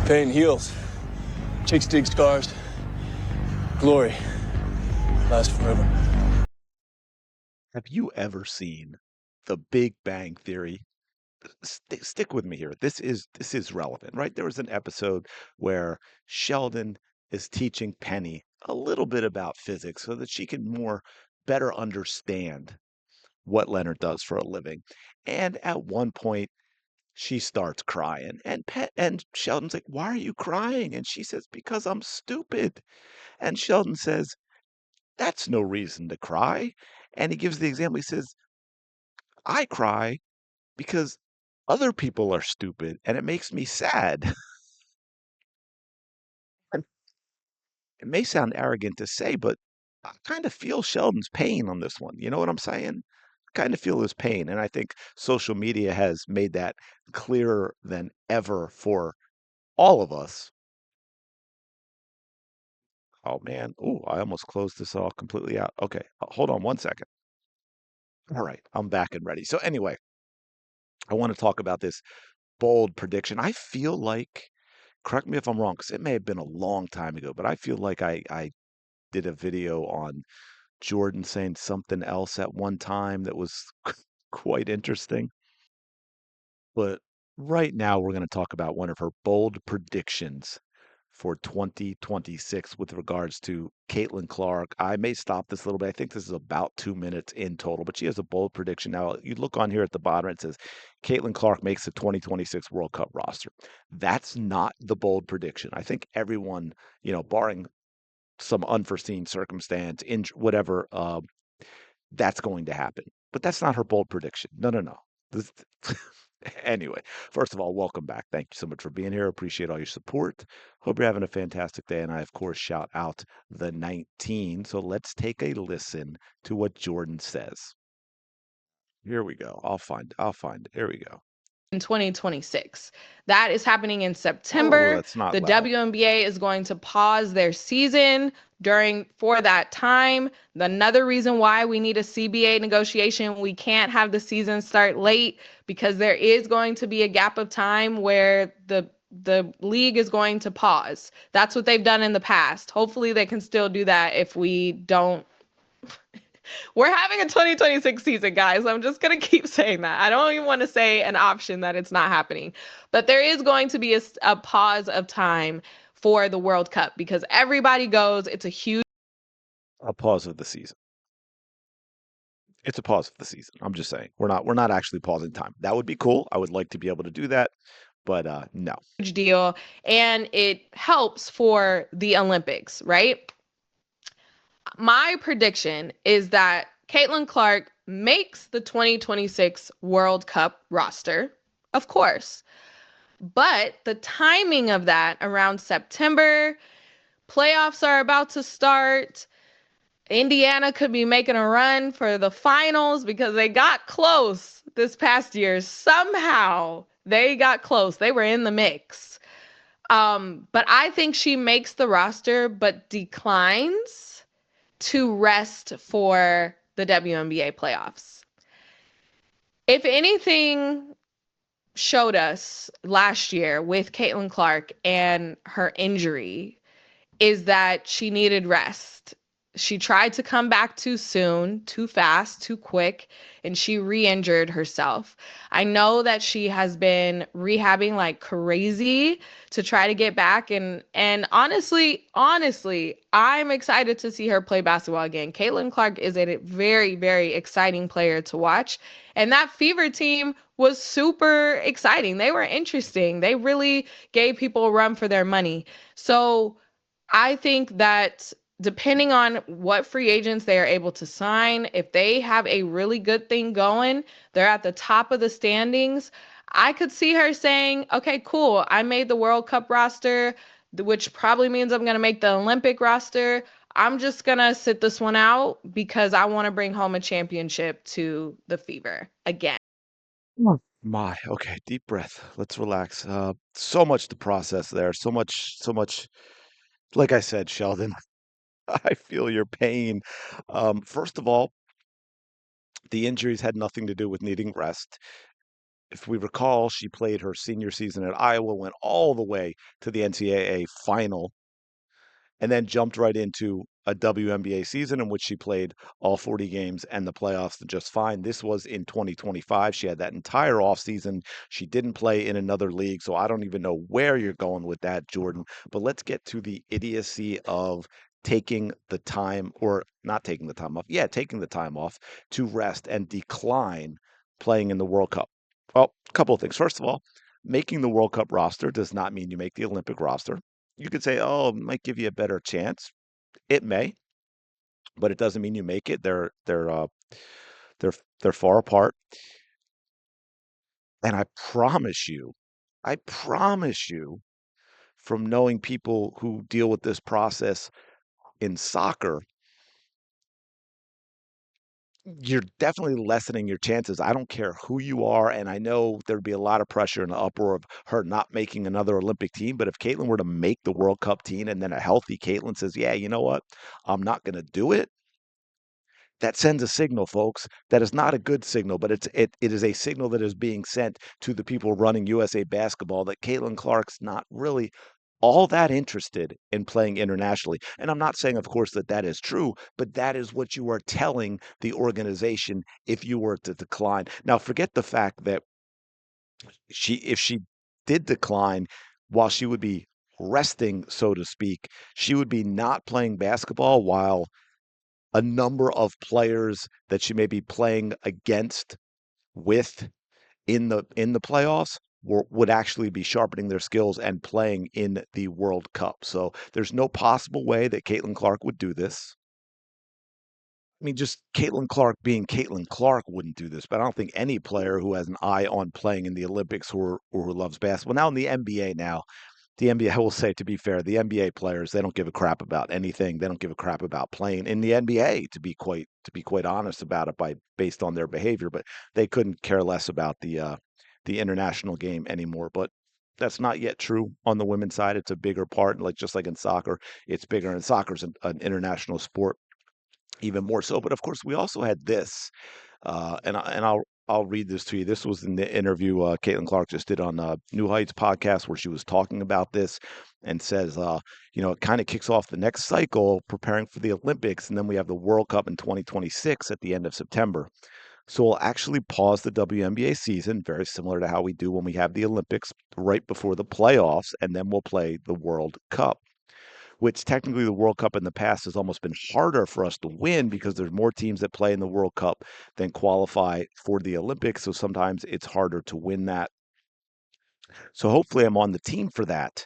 Pain heals. Chicks dig scars. Glory lasts forever. Have you ever seen The Big Bang Theory? Stick with me here. This is relevant, right? There was an episode where Sheldon is teaching Penny a little bit about physics so that she can more better understand what Leonard does for a living. And at one point, she starts crying, and Sheldon's like, "Why are you crying?" And she says, "Because I'm stupid." And Sheldon says, "That's no reason to cry." And he gives the example. He says, "I cry because other people are stupid and it makes me sad." And it may sound arrogant to say, but I kind of feel Sheldon's pain on this one. You know what I'm saying? Kind of feel his pain. And I think social media has made that clearer than ever for all of us. Oh man. Oh, I almost closed this all completely out. Okay. Hold on one second. All right. I'm back and ready. So anyway, I want to talk about this bold prediction. I feel like, correct me if I'm wrong, because it may have been a long time ago, but I feel like I did a video on Jordan saying something else at one time that was quite interesting. But right now, we're going to talk about one of her bold predictions for 2026 with regards to Caitlin Clark. I may stop this a little bit. I think this is about 2 minutes in total, but she has a bold prediction. Now, you look on here at the bottom, it says Caitlin Clark makes the 2026 World Cup roster. That's not the bold prediction. I think everyone, barring some unforeseen circumstance, whatever, that's going to happen. But that's not her bold prediction. No, no, no. This, anyway, first of all, welcome back. Thank you so much for being here. Appreciate all your support. Hope you're having a fantastic day. And I, of course, shout out the 19. So let's take a listen to what Jordan says. Here we go. I'll find it. Here we go. In 2026. That is happening in Oh, September. that's not The loud. WNBA is going to pause their season for that time. Another reason why we need a CBA negotiation, we can't have the season start late because there is going to be a gap of time where the league is going to pause. That's what they've done in the past. Hopefully they can still do that if we don't. We're having a 2026 season, guys. I'm just going to keep saying that. I don't even want to say an option that it's not happening. But there is going to be a pause of time for the World Cup because everybody goes. It's a huge. A pause of the season. It's a pause of the season. I'm just saying. We're not actually pausing time. That would be cool. I would like to be able to do that, but no. Deal, and it helps for the Olympics, right? My prediction is that Caitlin Clark makes the 2026 World Cup roster, of course. But the timing of that around September, playoffs are about to start. Indiana could be making a run for the finals because they got close this past year. Somehow they got close. They were in the mix. But I think she makes the roster but declines to rest for the WNBA playoffs. If anything showed us last year with Caitlin Clark and her injury is that she needed rest. She tried to come back too soon, too fast, too quick, and she re-injured herself. I know that she has been rehabbing like crazy to try to get back and honestly, I'm excited to see her play basketball again. Caitlin Clark is a very, very exciting player to watch. And that Fever team was super exciting. They were interesting. They really gave people a run for their money. So I think that depending on what free agents they are able to sign, if they have a really good thing going, they're at the top of the standings. I could see her saying, okay, cool, I made the World Cup roster, which probably means I'm going to make the Olympic roster. I'm just going to sit this one out because I want to bring home a championship to the Fever again. My, okay, deep breath. Let's relax. So much to process there. So much. Like I said, Sheldon, I feel your pain. First of all, the injuries had nothing to do with needing rest. If we recall, she played her senior season at Iowa, went all the way to the NCAA final, and then jumped right into a WNBA season in which she played all 40 games and the playoffs just fine. This was in 2025. She had that entire offseason. She didn't play in another league, so I don't even know where you're going with that, Jordan. But let's get to the idiocy of taking the time, or not taking the time off. Yeah, taking the time off to rest and decline playing in the World Cup. Well, a couple of things. First of all, making the World Cup roster does not mean you make the Olympic roster. You could say, oh, it might give you a better chance. It may, but it doesn't mean you make it. They're they're far apart. And I promise you, from knowing people who deal with this process in soccer, you're definitely lessening your chances. I don't care who you are, and I know there'd be a lot of pressure and uproar of her not making another Olympic team. But if Caitlin were to make the World Cup team, and then a healthy Caitlin says, "Yeah, you know what? I'm not going to do it," that sends a signal, folks. That is not a good signal, but it is a signal that is being sent to the people running USA Basketball that Caitlin Clark's not really all that interested in playing internationally. And I'm not saying, of course, that that is true, but that is what you are telling the organization if you were to decline. Now, forget the fact that if she did decline, while she would be resting, so to speak, she would be not playing basketball while a number of players that she may be playing against with in the playoffs would actually be sharpening their skills and playing in the World Cup. So there's no possible way that Caitlin Clark would do this. I mean, just Caitlin Clark being Caitlin Clark wouldn't do this, but I don't think any player who has an eye on playing in the Olympics or who loves basketball. Now in the NBA now, the NBA, I will say, to be fair, the NBA players, they don't give a crap about anything. They don't give a crap about playing in the NBA, to be quite honest about it, based on their behavior. But they couldn't care less about the international game anymore. But that's not yet true on the women's side. It's a bigger part, like just like in soccer, it's bigger. And soccer's an international sport, even more so. But of course, we also had this, and I'll read this to you. This was in the interview Caitlin Clark just did on New Heights podcast, where she was talking about this and says, it kind of kicks off the next cycle preparing for the Olympics, and then we have the World Cup in 2026 at the end of September. So we'll actually pause the WNBA season, very similar to how we do when we have the Olympics right before the playoffs, and then we'll play the World Cup, which technically the World Cup in the past has almost been harder for us to win because there's more teams that play in the World Cup than qualify for the Olympics. So sometimes it's harder to win that. So hopefully I'm on the team for that.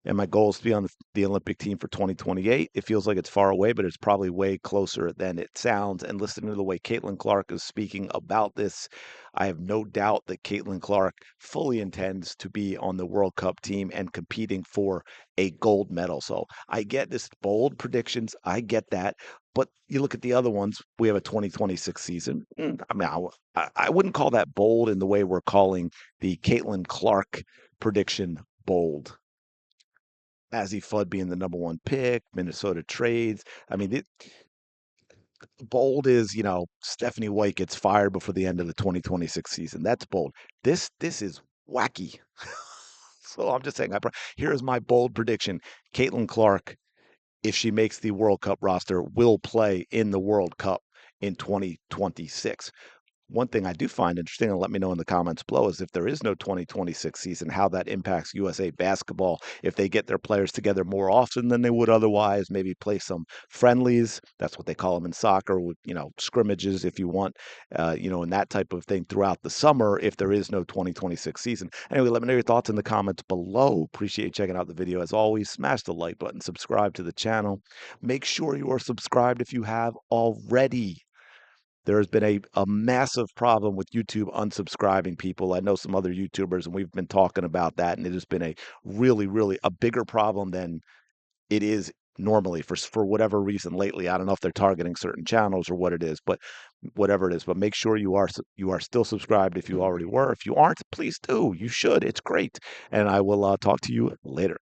And my goal is to be on the Olympic team for 2028. It feels like it's far away, but it's probably way closer than it sounds. And listening to the way Caitlin Clark is speaking about this, I have no doubt that Caitlin Clark fully intends to be on the World Cup team and competing for a gold medal. So I get this bold predictions. I get that. But you look at the other ones, we have a 2026 season. I mean, I wouldn't call that bold in the way we're calling the Caitlin Clark prediction bold. Azzy Fudd being the number one pick, Minnesota trades. I mean, bold is, Stephanie White gets fired before the end of the 2026 season. That's bold. This is wacky. So I'm just saying, here is my bold prediction. Caitlin Clark, if she makes the World Cup roster, will play in the World Cup in 2026. One thing I do find interesting, and let me know in the comments below, is if there is no 2026 season, how that impacts USA Basketball. If they get their players together more often than they would otherwise, maybe play some friendlies. That's what they call them in soccer, with scrimmages, if you want, and that type of thing throughout the summer. If there is no 2026 season, anyway, let me know your thoughts in the comments below. Appreciate you checking out the video. As always, smash the like button, subscribe to the channel. Make sure you are subscribed if you have already. There has been a massive problem with YouTube unsubscribing people. I know some other YouTubers, and we've been talking about that, and it has been a really, really a bigger problem than it is normally for whatever reason lately. I don't know if they're targeting certain channels or what it is, but whatever it is. But make sure you are still subscribed if you already were. If you aren't, please do. You should. It's great. And I will talk to you later.